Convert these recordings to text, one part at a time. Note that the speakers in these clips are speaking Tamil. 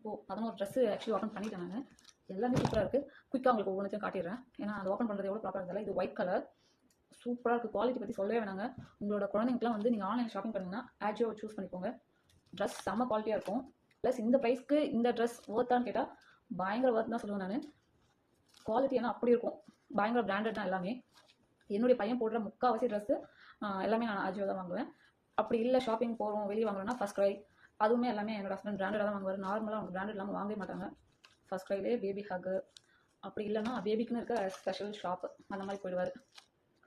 இப்போது 11 ட்ரெஸ்ஸு ஆக்சுவலி ஓப்பன் பண்ணிட்டேன் நான். எல்லாமே சூப்பராக இருக்குது. குயிக்காக உங்களுக்கு ஒவ்வொன்றையும் காட்டிடுறேன். ஏன்னா அது ஓப்பன் பண்ணுறது எவ்வளோ ப்ராப்பராக இருந்தாலும். இது ஒயிட் கலர் சூப்பராக இருக்குது. குவாலிட்டி பற்றி சொல்லவே வேணாங்க. உங்களோட குழந்தைங்களுக்குலாம் வந்து நீங்கள் ஆன்லைன் ஷாப்பிங் பண்ணிங்கன்னா ஆஜியோ சூஸ் பண்ணிக்கோங்க. ட்ரெஸ் செம்ம குவாலிட்டியாக இருக்கும். ப்ளஸ் இந்த ப்ரைஸ்க்கு இந்த ட்ரெஸ் ஒர்த்தான்னு கேட்டால் பயங்கர ஒர்த் தான் சொல்லுவேன் நான். குவாலிட்டி ஏன்னா அப்படி இருக்கும். பயங்கர பிராண்டட் தான் எல்லாமே. என்னுடைய பையன் போடுற முக்கால்வாசி ட்ரெஸ்ஸு எல்லாமே நான் ஆஜியோ தான் வாங்குவேன். அப்படி இல்லை ஷாப்பிங் போகிறோம் வெளியே வாங்குறோன்னா ஃபர்ஸ்ட் க்ரை, அதுவுமே எல்லாமே என்னோட ஹஸ்பண்ட் பிராண்டடாக தான் வாங்குவார். நார்மலாக அவங்க பிராண்டட் இல்லாமல் வாங்கவே மாட்டாங்க. ஃபர்ஸ்ட் க்ரைலே பேபி ஹக்கு, அப்படி இல்லைன்னா பேபிக்குன்னு இருக்க ஸ்பெஷல் ஷாப்பு அந்த மாதிரி போயிடுவார்.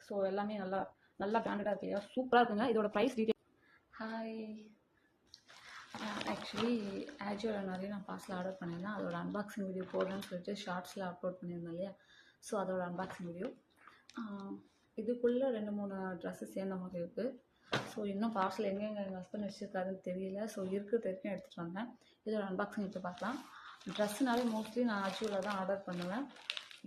ஸோ எல்லாமே நல்லா நல்லா பிராண்டடாக இருக்கு இல்லையா, சூப்பராக இருக்குங்க. இதோட ப்ரைஸ் டீட்டெயில். ஹாய், ஆக்சுவலி ஆஜியோவில் நிறைய நான் பார்சல் ஆர்டர் பண்ணியிருந்தேன். அதோட அன்பாக்சிங் வீடியோ போடுறேன்னு சொல்லிட்டு ஷார்ட்ஸில் அப்லோட் பண்ணியிருந்தேன் இல்லையா. ஸோ அதோட அன்பாக்சிங் வீடியோ. இதுக்குள்ளே 2-3 ட்ரெஸ்ஸு சேர்ந்த மாதிரி இருக்குது. ஸோ இன்னும் பார்சல் எங்கெங்கே எங்கள் ஹஸ்பண்ட் வச்சுருக்காருன்னு தெரியல. ஸோ இருக்கிறது வரைக்கும் எடுத்துகிட்டு வந்தேன். இதோட அன்பாக்சிங் இப்போ பார்க்கலாம். ட்ரெஸ்ஸுனாலே மோஸ்ட்லி நான் ஆஜியோவில் தான் ஆர்டர் பண்ணுவேன்.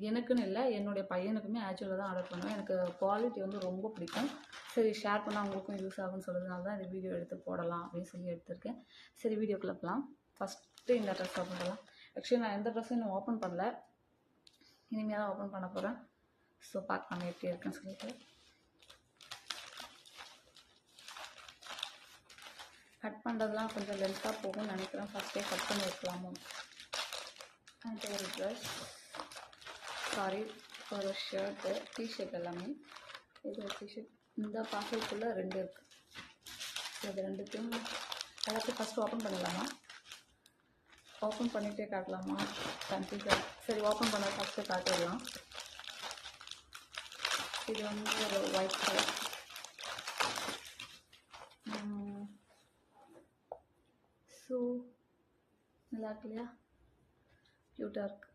எனக்குன்னு இல்லை, என்னுடைய பையனுக்குமே ஆஜியோவில் தான் ஆர்டர் பண்ணுவேன். எனக்கு குவாலிட்டி வந்து ரொம்ப பிடிக்கும். சரி ஷேர் பண்ணால் அவங்களுக்கும் யூஸ் ஆகும்னு சொல்கிறதுனால தான் இந்த வீடியோ எடுத்து போடலாம் அப்படின்னு சொல்லி எடுத்திருக்கேன். சரி வீடியோக்குள்ளே போகலாம். ஃபஸ்ட்டு இந்த ட்ரெஸ் ஓப்பன் பண்ணலாம். ஆக்சுவலி நான் எந்த ட்ரெஸ்ஸும் இன்னும் ஓப்பன் பண்ணல, இனிமேல் தான் ஓப்பன் பண்ண போகிறேன். ஸோ பார்க்கலாம் எப்படி இருக்குன்னு சொல்லிட்டு. கட் பண்ணுறதுலாம் கொஞ்சம் லென்த்தாக போகும்னு நினைக்கிறேன். ஃபஸ்ட்டே கட் பண்ணி வைக்கலாமோ. அந்த ஒரு ட்ரெஸ், சாரி ஒரு ஷர்ட்டு, டிஷர்ட் எல்லாமே. இது ஒரு டிஷர்ட். இந்த பார்சலுக்குள்ளே 2 இருக்குது. இது 2த்தையும் எல்லாத்தையும் ஃபஸ்ட்டு ஓப்பன் பண்ணிடலாமா, ஓப்பன் பண்ணிகிட்டே காட்டலாமா, கன்ஃபியூஸாக. சரி ஓப்பன் பண்ண ஃபஸ்ட்டு காட்டிடலாம். இது வந்து ஒரு ஒயிட் கலர். ஸோ நல்லா இருக்கு இல்லையா, க்யூட்டாக இருக்குது.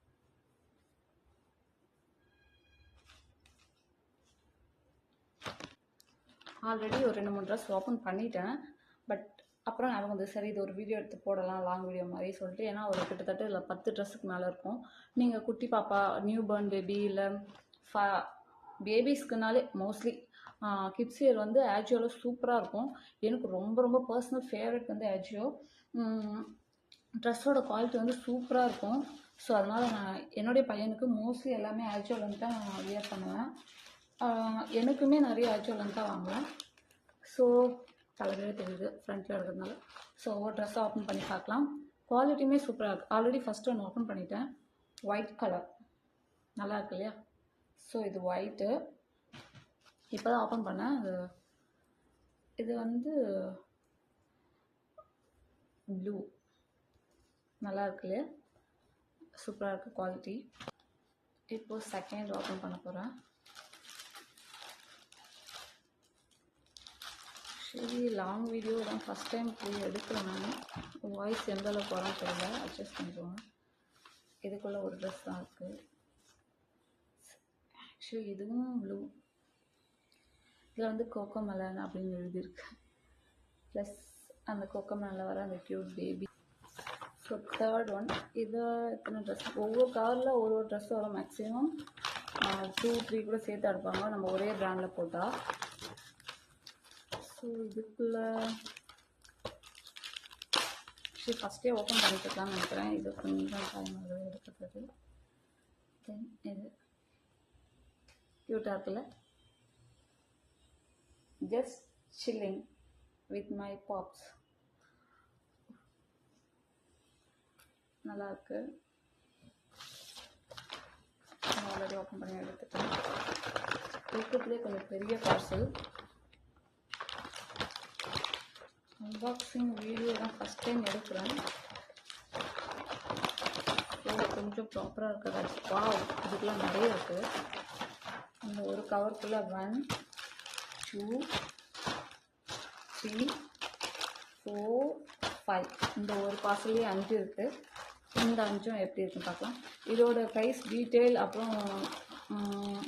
ஆல்ரெடி ஒரு 2-3 ட்ரெஸ் ஓப்பன் பண்ணிட்டேன். பட் அப்புறம் ஞாபகம் வந்து சரி இது ஒரு வீடியோ எடுத்து போடலாம், லாங் வீடியோ மாதிரி சொல்லிட்டு. ஏன்னா ஒரு கிட்டத்தட்ட இல்லை 10 ட்ரெஸ்ஸுக்கு மேலே இருக்கும். நீங்கள் குட்டி பாப்பா, நியூ பார்ன் பேபி, இல்லை பேபிஸ்க்குனாலே மோஸ்ட்லி கிட்ஸ் இயர் வந்து ஆஜியோவில் சூப்பராக இருக்கும். எனக்கு ரொம்ப ரொம்ப பர்சனல் ஃபேவரட் வந்து ஆஜியோ. ட்ரெஸ்ஸோட குவாலிட்டி வந்து சூப்பராக இருக்கும். ஸோ அதனால் நான் என்னுடைய பையனுக்கு மோஸ்ட்லி எல்லாமே ஆஜியோவில் தான் நான் வியர் பண்ணுவேன். எனக்குமே நிறைய ஆஜியோவில் தான் வாங்குவேன். ஸோ தலைவே தெரியுது ஃப்ரண்ட்டில் இருக்கிறதுனால. ஸோ ஒவ்வொரு ட்ரெஸ்ஸை ஓப்பன் பண்ணி பார்க்கலாம். குவாலிட்டியுமே சூப்பராக இருக்குது. ஆல்ரெடி ஃபஸ்ட்டு ஒன்று ஓப்பன் பண்ணிட்டேன். ஒயிட் கலர் நல்லா இருக்கு இல்லையா. ஸோ இது ஒயிட்டு, இப்போ தான் ஓப்பன் பண்ணேன். இது வந்து ப்ளூ நல்லா இருக்கு இல்லையா, சூப்பராக இருக்குது குவாலிட்டி. இப்போது செகண்ட் ஓப்பன் பண்ண போகிறேன். சரி லாங் வீடியோ தான் ஃபஸ்ட் டைம் போய் எடுக்கிறேன் நான். வாய்ஸ் எந்த அளவுக்கு வரான்னு தெரியல, அட்ஜஸ்ட் பண்ணிக்குவோம். இதுக்குள்ளே ஒரு ட்ரெஸ் தான் இருக்குது. ஆக்சுவலி இதுவும் ப்ளூ. இதில் வந்து கோகோ மெலன் அப்படின்னு எழுதியிருக்கு. ப்ளஸ் அந்த கோகோ மெலனில் வர அந்த cute baby. So third one. இது எத்தனை ட்ரெஸ், ஒவ்வொரு கவரில் ஒரு ட்ரெஸ் வரும். மேக்ஸிமம் 2-3 கூட சேர்த்து எடுப்பாங்க நம்ம ஒரே ப்ராண்டில் போட்டால். ஸோ இதுக்குள்ளே சரி ஃபஸ்ட்டே ஓப்பன் பண்ணிட்டுருக்கலாம்னு நினைக்கிறேன். இது கொஞ்சம் டைம் ஆகுது எடுக்கிறது. தென் இது க்யூட்டாக இருக்குல்ல, ஜஸ்ட் சில்லிங் வித் மை பாப்ஸ். நல்லாயிருக்கு. நான் ஆல்ரெடி ஓப்பன் பண்ணி எடுத்துட்டேன். இருக்கிறதுலே கொஞ்சம் பெரிய பார்சல். அன்பாக்சிங் வீடியோ தான் ஃபஸ்ட் டைம் எடுக்கிறேன். ஸோ கொஞ்சம் ப்ராப்பராக இருக்கிறது. வாவ், இதுக்கெலாம் நிறைய இருக்குது. இந்த ஒரு கவருக்குள்ளே 1 2 3 4 5 இந்த ஒரு பார்சல்லே 5 இருக்குது. இந்த 5ம் எப்படி இருக்குன்னு பார்க்கலாம். இதோட ப்ரைஸ் டீட்டெயில் அப்புறம்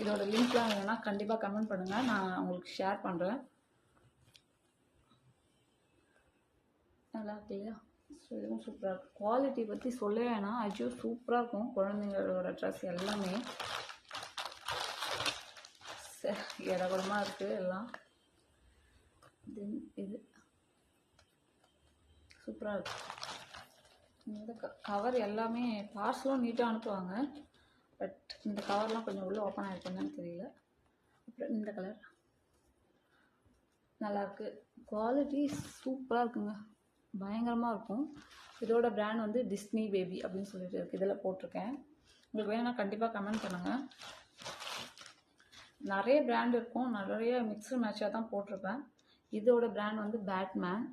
இதோட லிங்க்லாம் வேணும்னா கண்டிப்பாக கமெண்ட் பண்ணுங்கள், நான் உங்களுக்கு ஷேர் பண்ணுறேன். நல்லா இருக்கு இல்லையா. ஸோ இதுவும் சூப்பராக இருக்குது. குவாலிட்டி பற்றி சொல்ல வேணாம், ஆஜியோ சூப்பராக இருக்கும். குழந்தைங்களோட ட்ரெஸ் எல்லாமே இடகுடமாக இருக்குது எல்லாம். தென் இது சூப்பராக இருக்குது. இந்த கவர் எல்லாமே பார்சலும் நீட்டாக அனுப்புவாங்க. பட் இந்த கவர்லாம் கொஞ்சம் உள்ளே ஓப்பன் ஆகிருக்குன்னு தெரியல. அப்புறம் இந்த கலர் நல்லாயிருக்கு. குவாலிட்டி சூப்பராக இருக்குங்க, பயங்கரமாக இருக்கும். இதோட பிராண்ட் வந்து டிஸ்னி பேபி அப்படின்னு சொல்லிட்டு இருக்குது. இதில் போட்டிருக்கேன். உங்களுக்கு வேணும்னா கண்டிப்பாக கமெண்ட் பண்ணுங்கள். நிறைய பிராண்ட் இருக்கும், நிறைய மிக்ஸ்டு மேட்சாக தான் போட்டிருப்பேன். இதோட பிராண்ட் வந்து பேட்மேன்.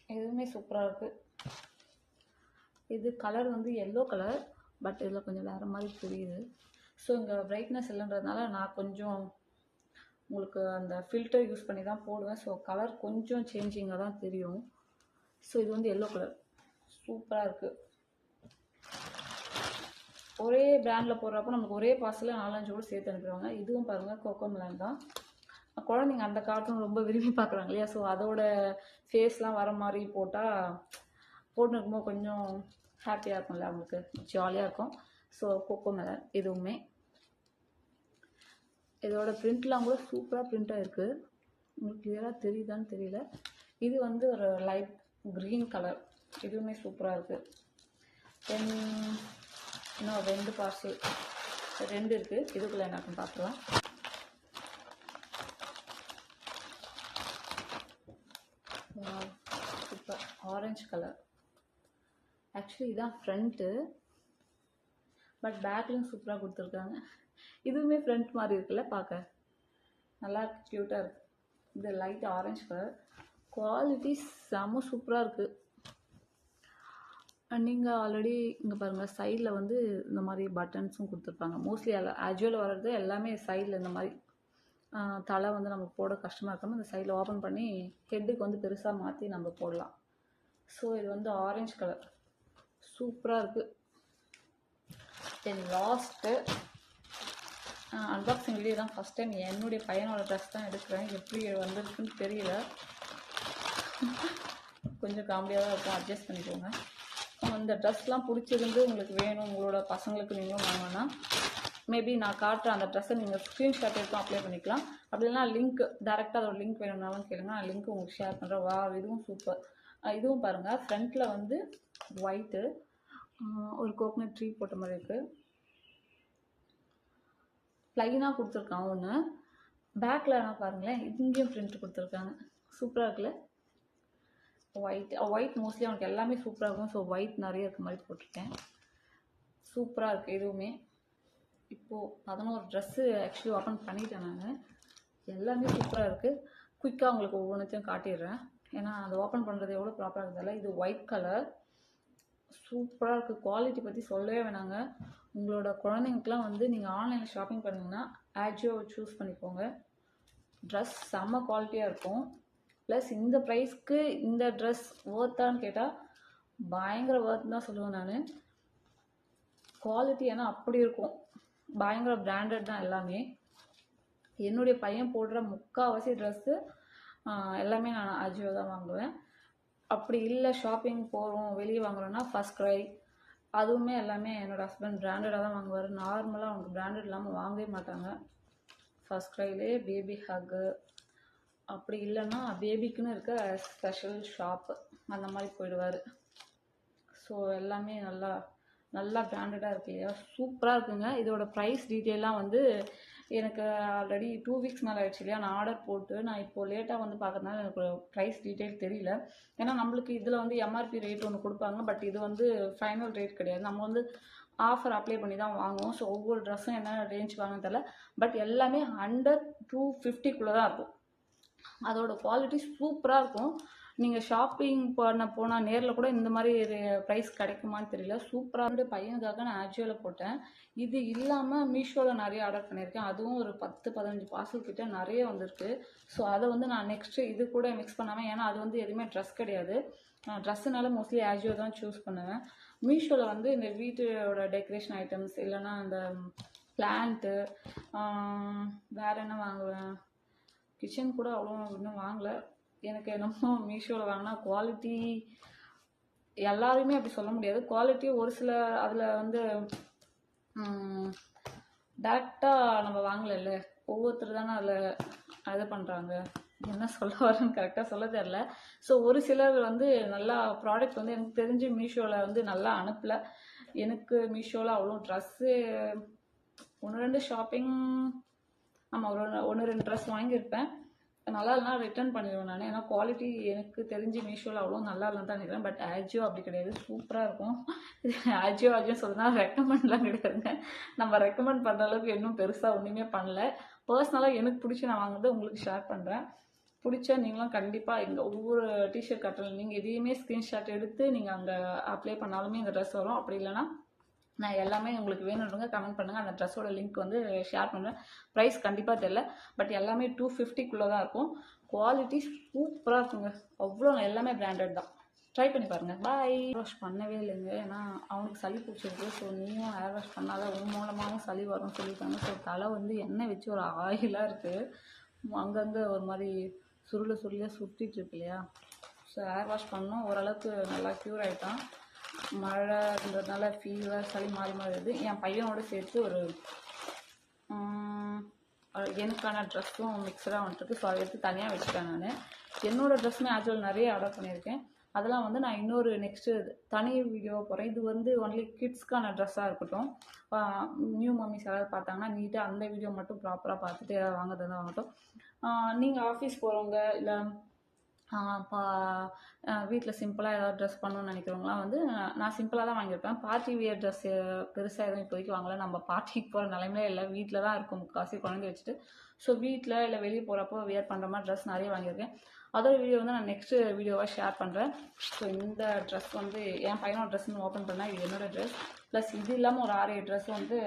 எதுவுமே சூப்பராக இருக்குது. இது கலர் வந்து எல்லோ கலர், பட் இதில் கொஞ்சம் வேறு மாதிரி தெரியுது. ஸோ இங்கே பிரைட்னஸ் இல்லைன்றதுனால நான் கொஞ்சம் உங்களுக்கு அந்த ஃபில்டர் யூஸ் பண்ணி தான் போடுவேன். ஸோ கலர் கொஞ்சம் சேஞ்சிங்காக தான் தெரியும். ஸோ இது வந்து எல்லோ கலர் சூப்பராக இருக்குது. ஒரே பிராண்டில் போடுறப்போ நமக்கு ஒரே பார்சலில் 4-5 கூட சேர்த்து அனுப்பிடுவாங்க. இதுவும் பாருங்கள் கோகோமெலன் தான். குழந்தைங்க அந்த கார்ட்டூன் ரொம்ப விரும்பி பார்க்குறாங்க இல்லையா? ஸோ அதோட ஃபேஸ்லாம் வர மாதிரி போட்டு இருக்கும்போது கொஞ்சம் ஹாப்பியாக இருக்கும்ல, அவங்களுக்கு ஜாலியாக இருக்கும். ஸோ கோகோமெலன் இதுவுமே. இதோட பிரிண்ட்லாம் கூட சூப்பராக பிரிண்ட்டாக இருக்குது. உங்களுக்கு கிளியராக தெரியுதான்னு தெரியல. இது வந்து ஒரு லைட் க்ரீன் கலர். இதுவுமே சூப்பராக இருக்குது. தென் இன்னும் 2 பார்சல் 2 இருக்குது. இதுக்குள்ளே எனக்கு பார்த்துக்கலாம். Super orange colour. ஆக்சுவலி இதான் ஃப்ரண்ட்டு, பட் பேக்லையும் சூப்பராக கொடுத்துருக்காங்க. இதுவுமே ஃப்ரண்ட் மாதிரி இருக்குல்ல, பார்க்க நல்லா க்யூட்டாக இருக்குது. இது லைட் ஆரஞ்சு கலர். குவாலிட்டி செம்ம சூப்பராக இருக்குது. நீங்கள் ஆல்ரெடி இங்கே பாருங்கள், சைடில் வந்து இந்த மாதிரி பட்டன்ஸும் கொடுத்துருப்பாங்க. மோஸ்ட்லி ஆஜுவலில் வர்றது எல்லாமே சைடில் இந்த மாதிரி தலை வந்து நம்ம போட கஷ்டமாக இருக்காமல் இந்த சைடில் ஓப்பன் பண்ணி ஹெட்டுக்கு வந்து பெருசாக மாற்றி நம்ம போடலாம். ஸோ இது வந்து ஆரஞ்சு கலர் சூப்பராக இருக்குது. தென் லாஸ்ட்டு அன்பாக்சிங் வீடியோ தான் ஃபஸ்ட் டைம். என்னுடைய பையனோட ட்ரெஸ் தான் எடுக்கிறேன். எப்படி வந்திருக்குன்னு தெரியல, கொஞ்சம் காமெடியாக தான் இருக்கும், அட்ஜஸ்ட் பண்ணிக்கோங்க. இந்த ட்ரெஸ்லாம் பிடிச்சிருந்து உங்களுக்கு வேணும், உங்களோட பசங்களுக்கு நீங்களும் வாங்கினா மேபி நான் காட்டுற அந்த ட்ரெஸ்ஸை நீங்கள் ஸ்க்ரீன்ஷாட் எடுத்து அப்ளை பண்ணிக்கலாம். அப்படி இல்லைனா லிங்க் டேரெக்டாக அதோட லிங்க் வேணும்னாலும் கேளுங்க, நான் லிங்க் உங்களுக்கு ஷேர் பண்ணுறேன். வா, இதுவும் சூப்பர். இதுவும் பாருங்கள், ஃப்ரண்ட்டில் வந்து ஒயிட்டு ஒரு கோகனட் ட்ரீ போட்ட மாதிரி இருக்குது. ப்ளைனாக கொடுத்துருக்கான் ஒன்று. பேக்கில் என்ன பாருங்களேன், இங்கேயும் பிரிண்ட் கொடுத்துருக்காங்க. சூப்பராக இருக்குல்ல. ஒயிட் மோஸ்ட்லி அவனுக்கு எல்லாமே சூப்பராக இருக்கும். ஸோ ஒயிட் நிறைய இருக்க மாதிரி போட்டிருக்கேன். சூப்பராக இருக்குது இதுவுமே. இப்போது 11 ட்ரெஸ்ஸு ஆக்சுவலி ஓப்பன் பண்ணிட்டேன் நான். எல்லாமே சூப்பராக இருக்குது. குயிக்காக உங்களுக்கு ஒவ்வொன்றுத்தையும் காட்டிடுறேன், ஏன்னா அதை ஓப்பன் பண்ணுறது எவ்வளோ ப்ராப்பராக இருக்குதில்ல. இது ஒயிட் கலர் சூப்பராக இருக்குது. குவாலிட்டி பற்றி சொல்லவே வேணாங்க. உங்களோட குழந்தைங்களுக்குலாம் வந்து நீங்கள் ஆன்லைனில் ஷாப்பிங் பண்ணிங்கன்னா ஆஜியோ சூஸ் பண்ணிக்கோங்க. ட்ரெஸ் செம்ம குவாலிட்டியாக இருக்கும். ப்ளஸ் இந்த ப்ரைஸ்க்கு இந்த ட்ரெஸ் ஒர்த்தான்னு கேட்டால் பயங்கர ஒர்த் தான் சொல்லுவேன் நான். குவாலிட்டி ஏன்னா அப்படி இருக்கும், பயங்கர பிராண்டட் தான் எல்லாமே. என்னுடைய பையன் போடுற முக்கால்வாசி ட்ரெஸ்ஸு எல்லாமே நான் அஜியோ தான் வாங்குவேன். அப்படி இல்லை ஷாப்பிங் போகிறோம் வெளியே வாங்குறோன்னா ஃபர்ஸ்ட் க்ரை, அதுவுமே எல்லாமே என்னோடய ஹஸ்பண்ட் பிராண்டடாக தான் வாங்குவார். நார்மலாக அவங்க பிராண்டட் இல்லாமல் வாங்கவே மாட்டாங்க. ஃபர்ஸ்ட் க்ரைலே பேபி ஹக்கு, அப்படி இல்லைன்னா பேபிக்குன்னு இருக்க ஸ்பெஷல் ஷாப்பு அந்த மாதிரி போயிடுவார். ஸோ எல்லாமே நல்லா பிராண்டடாக இருக்கு இல்லையா, சூப்பராக இருக்குங்க. இதோட ப்ரைஸ் டீட்டெயிலாம் வந்து எனக்கு ஆல்ரெடி 2 வீக்ஸ் மேலே ஆயிடுச்சு இல்லையா, நான் ஆர்டர் போட்டு. நான் இப்போது லேட்டாக வந்து பார்க்கறதுனால எனக்கு ப்ரைஸ் டீட்டெயில் தெரியல. ஏன்னா நம்மளுக்கு இதில் வந்து எம்ஆர்பி ரேட் ஒன்று கொடுப்பாங்க, பட் இது வந்து ஃபைனல் ரேட் கிடையாது. நம்ம வந்து ஆஃபர் அப்ளை பண்ணி தான் வாங்குவோம். ஸோ ஒவ்வொரு ட்ரெஸ்ஸும் என்ன ரேஞ்ச் வாங்கன்னு தெரியல, பட் எல்லாமே அண்டர் 250 தான் இருக்கும். அதோட குவாலிட்டி சூப்பராக இருக்கும். நீங்கள் ஷாப்பிங் போனால் நேரில் கூட இந்த மாதிரி ப்ரைஸ் கிடைக்குமான்னு தெரியல. சூப்பராக பையனுக்காக நான் ஆஜியோவில் போட்டேன். இது இல்லாமல் மீஷோவில் நிறைய ஆர்டர் பண்ணியிருக்கேன். அதுவும் ஒரு 10-15 பார்சல் கிட்ட நிறைய வந்திருக்கு. ஸோ அதை வந்து நான் நெக்ஸ்ட்டு இது கூட மிக்ஸ் பண்ணாமல், ஏன்னா அது வந்து எதுவுமே ட்ரெஸ் கிடையாது, நான் ட்ரெஸ்ஸுனால மோஸ்ட்லி ஆஜியோ தான் சூஸ் பண்ணுவேன். மீஷோவில் வந்து இந்த வீட்டோட டெக்கரேஷன் ஐட்டம்ஸ், இல்லைன்னா இந்த பிளான்ட்டு, வேறு என்ன வாங்குவேன், கிச்சன் கூட அவ்வளோ இன்னும் வாங்கலை. எனக்கு என்னமோ மீஷோவில் வாங்கினா குவாலிட்டி, எல்லாருமே அப்படி சொல்ல முடியாது, குவாலிட்டி ஒரு சில அதில் வந்து டேரெக்டாக நம்ம வாங்கலைல்ல, ஒவ்வொருத்தர் தானே அதில் இது பண்ணுறாங்க. என்ன சொல்ல வரேன்னு கரெக்டாக சொல்ல தெரில. ஸோ ஒரு சிலர் வந்து நல்லா ப்ராடக்ட் வந்து எனக்கு தெரிஞ்சு மீஷோவில் வந்து நல்லா அனுப்பலை. எனக்கு மீஷோவில் அவ்வளோ ட்ரெஸ்ஸு 1-2 ஷாப்பிங், ஆமாம், ஒரு 1-2 ட்ரெஸ் வாங்கியிருப்பேன். நல்லா இல்லைனா ரிட்டர்ன் பண்ணிடுவேன் நான். ஏன்னா குவாலிட்டி எனக்கு தெரிஞ்சு மீஷோவில் அவ்வளோ நல்லா இல்லைன்னு தான் நினைக்கிறேன். பட் ஆஜியோ அப்படி கிடையாது, சூப்பராக இருக்கும்ஆஜியோ சொல்லுனா ரெக்கமெண்ட்லாம் கிடையாதுங்க. நம்ம ரெக்கமெண்ட் பண்ணுற அளவுக்கு இன்னும் பெருசாக ஒன்றுமே பண்ணல. பர்சனலாக எனக்கு பிடிச்சி நான் வாங்குறது உங்களுக்கு ஷேர் பண்ணுறேன். பிடிச்சா நீங்களும் கண்டிப்பாக எங்கள் ஒவ்வொரு டிஷர்ட் கட்டல் நீங்கள் எதையுமே ஸ்க்ரீன்ஷாட் எடுத்து நீங்கள் அங்கே அப்ளை பண்ணாலுமே இந்த ட்ரெஸ் வரும். அப்படி இல்லைனா நான் எல்லாமே உங்களுக்கு வேணுன்றவங்க கமெண்ட் பண்ணுங்கள். அந்த ட்ரெஸ்ஸோட லிங்க் வந்து ஷேர் பண்ணுறேன். ப்ரைஸ் கண்டிப்பாக தெரில, பட் எல்லாமே 250 தான் இருக்கும். குவாலிட்டி சூப்பராக இருக்குங்க. அவ்வளோ எல்லாமே பிராண்டட் தான். ட்ரை பண்ணி பாருங்கள். பாய். ஹேர் வாஷ் பண்ணவே இல்லைங்க, ஏன்னா அவனுக்கு சளி பிடிச்சிருக்கு. ஸோ நீயும் ஹேர் வாஷ் பண்ணாதான் உன் மூலமாகவும் சளி வரும்னு சொல்லியிருக்காங்க. ஸோ தலை வந்து எண்ணெய் வச்சு ஒரு ஆயிலாக இருக்குது. அங்கங்கே ஒரு மாதிரி சுருளியாக சுற்றிட்டு இருக்கு இல்லையா. ஸோ ஹேர் வாஷ் பண்ணோம். ஓரளவுக்கு நல்லா க்யூர் ஆகிட்டான். மழைன்றதுனால ஃபீவர் சளி மாறி வருது. என் பையனோடு சேர்த்து ஒரு எனக்கான ட்ரெஸ்ஸும் மிக்சடாக வந்துருக்கு. ஸோ அதை எடுத்து தனியாக வச்சுட்டேன் நான். என்னோடய ட்ரெஸ்ஸுமே ஆக்சுவல் நிறைய ஆர்டர் பண்ணியிருக்கேன். அதெல்லாம் வந்து நான் இன்னொரு நெக்ஸ்ட்டு தனி வீடியோ போகிறேன். இது வந்து ஒன்லி கிட்ஸ்க்கான ட்ரெஸ்ஸாக இருக்கட்டும். நியூ மம்மிஸ் யாராவது பார்த்தாங்கன்னா நீட்டாக அந்த வீடியோ மட்டும் ப்ராப்பராக பார்த்துட்டு யாராவது வாங்குறதா வாங்கட்டும். நீங்கள் ஆஃபீஸ் போகிறவங்க இல்லை வீட்டில் சிம்பிளாக ஏதாவது ட்ரெஸ் பண்ணணும்னு நினைக்கிறவங்களாம் வந்து நான் சிம்பிளாக தான் வாங்கியிருப்பேன். பார்ட்டி வியர் ட்ரெஸ்ஸு பெருசாக எதுவும் இப்போதைக்கு வாங்கலை. நம்ம பார்ட்டிக்கு போகிற நிலைமையிலே இல்லை, வீட்டில் தான் இருக்கும் முக்கால்வாசி குழந்தை வச்சுட்டு. ஸோ வீட்டில் இல்லை வெளியே போகிறப்போ வியர் பண்ணுற மாதிரி ட்ரெஸ் நிறைய வாங்கியிருக்கேன். அதோட வீடியோ வந்து நான் நெக்ஸ்ட்டு வீடியோவாக ஷேர் பண்ணுறேன். ஸோ இந்த ட்ரெஸ் வந்து என் பையனோட ட்ரெஸ்ன்னு ஓப்பன் பண்ணால் இது என்னோடய ட்ரெஸ். ப்ளஸ் இது இல்லாமல் ஒரு 6-7 ட்ரெஸ் வந்து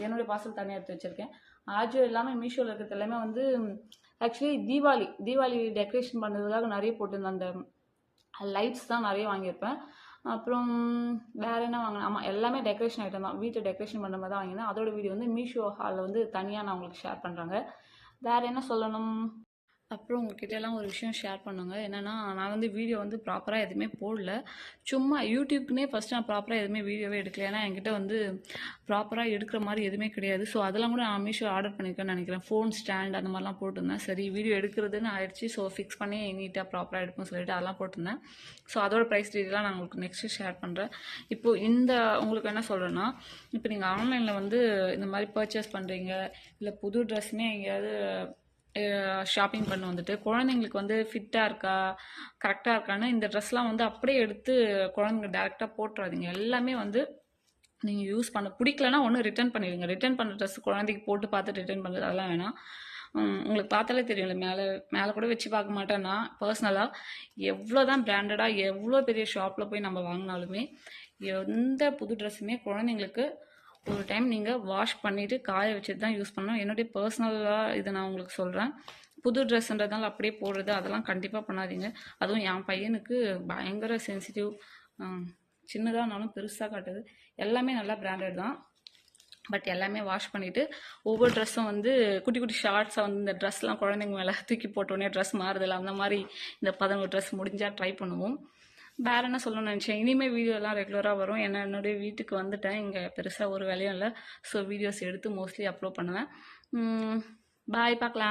என்னுடைய பார்சல் தனியாக எடுத்து வச்சுருக்கேன். ஆஜியோ எல்லாமே மீஷோவில் இருக்கிறது எல்லாமே வந்து ஆக்சுவலி தீபாவளி டெக்கரேஷன் பண்ணுறதுக்காக நிறைய போட்டிருந்தேன். அந்த லைட்ஸ் தான் நிறைய வாங்கியிருப்பேன். அப்புறம் வேறு என்ன வாங்கினேன், ஆமாம் எல்லாமே டெக்கரேஷன் ஐட்டம் தான். வீட்டை டெக்கரேஷன் பண்ணுற மாதிரி தான் வாங்கினேன். அதோட வீடியோ வந்து மீஷோ ஹாலில் வந்து தனியாக நான் உங்களுக்கு ஷேர் பண்ணுறாங்க. வேறு என்ன சொல்லணும், அப்புறம் உங்ககிட்டலாம் ஒரு விஷயம் ஷேர் பண்ணுங்க. என்னென்னா நான் வந்து வீடியோ வந்து ப்ராப்பராக எதுவுமே போடல. சும்மா யூடியூப்க்குனே ஃபஸ்ட்டு நான் ப்ராப்பராக எதுவுமே வீடியோவே எடுக்கல. ஏன்னா என்கிட்ட வந்து ப்ராப்பராக எடுக்கிற மாதிரி எதுவுமே கிடையாது. ஸோ அதெல்லாம் கூட நான் மீஷோ ஆர்டர் பண்ணியிருக்கேன்னு நினைக்கிறேன். ஃபோன் ஸ்டாண்ட் அந்த மாதிரிலாம் போட்டிருந்தேன். சரி வீடியோ எடுக்கிறதுன்னு ஆயிடுச்சு. ஸோ ஃபிக்ஸ் பண்ணி நீட்டாக ப்ராப்பராக எடுப்போம்னு சொல்லிட்டு அதெல்லாம் போட்டிருந்தேன். ஸோ அதோட ப்ரைஸ் டீட்டெயிலாக நான் உங்களுக்கு நெக்ஸ்ட்டு ஷேர் பண்ணுறேன். இப்போது இந்த உங்களுக்கு என்ன சொல்கிறேன்னா, இப்போ நீங்கள் ஆன்லைனில் வந்து இந்த மாதிரி பர்ச்சேஸ் பண்ணுறீங்க, இல்லை புது ட்ரெஸ்ஸுமே எங்கேயாவது ஷாப்பிங் பண்ண வந்துட்டு குழந்தைங்களுக்கு வந்து ஃபிட்டாக இருக்கா கரெக்டாக இருக்கான்னு இந்த ட்ரெஸ்லாம் வந்து அப்படியே எடுத்து குழந்தைங்க டேரெக்டாக போட்டுறாதீங்க. எல்லாமே வந்து நீங்கள் யூஸ் பண்ண பிடிக்கலன்னா ஒன்று ரிட்டர்ன் பண்ணிடுங்க. ரிட்டர்ன் பண்ணுற ட்ரெஸ் குழந்தைக்கு போட்டு பார்த்து ரிட்டர்ன் பண்ணுறது அதெல்லாம் வேணாம். உங்களுக்கு பார்த்தாலே தெரியும்ல, மேலே கூட வச்சு பார்க்க மாட்டேன்னா பர்சனலாக எவ்வளோ தான் பிராண்டடாக எவ்வளோ பெரிய ஷாப்பில் போய் நம்ம வாங்கினாலுமே எந்த புது ட்ரெஸ்ஸுமே குழந்தைங்களுக்கு ஒரு டைம் நீங்கள் வாஷ் பண்ணிவிட்டு காய வச்சுட்டு தான் யூஸ் பண்ணணும். என்னுடைய பர்சனலாக இதை நான் உங்களுக்கு சொல்கிறேன். புது ட்ரெஸ்ன்றதால அப்படியே போடுறது அதெல்லாம் கண்டிப்பாக பண்ணாதீங்க. அதுவும் என் பையனுக்கு பயங்கர சென்சிட்டிவ், சின்னதாக இருந்தாலும் பெருசாக காட்டுது. எல்லாமே நல்லா பிராண்டட் தான், பட் எல்லாமே வாஷ் பண்ணிவிட்டு ஒவ்வொரு ட்ரெஸ்ஸும் வந்து குட்டி குட்டி ஷார்ட்ஸை வந்து இந்த ட்ரெஸ்லாம் குழந்தைங்க மேலே தூக்கி போட்டோடனே ட்ரெஸ் மாறுதில்ல, அந்த மாதிரி இந்த 11 ட்ரெஸ் முடிஞ்சால் ட்ரை பண்ணுவோம். வேறு என்ன சொல்லணும்னு நினச்சேன், இனிமேல் வீடியோலாம் ரெகுலராக வரும். ஏன்னா என்னுடைய வீட்டுக்கு வந்துட்டேன், இங்கே பெருசாக ஒரு வேலையும் இல்லை. ஸோ வீடியோஸ் எடுத்து மோஸ்ட்லி அப்லோட் பண்ணுவேன். பாய், பார்க்கலாம்.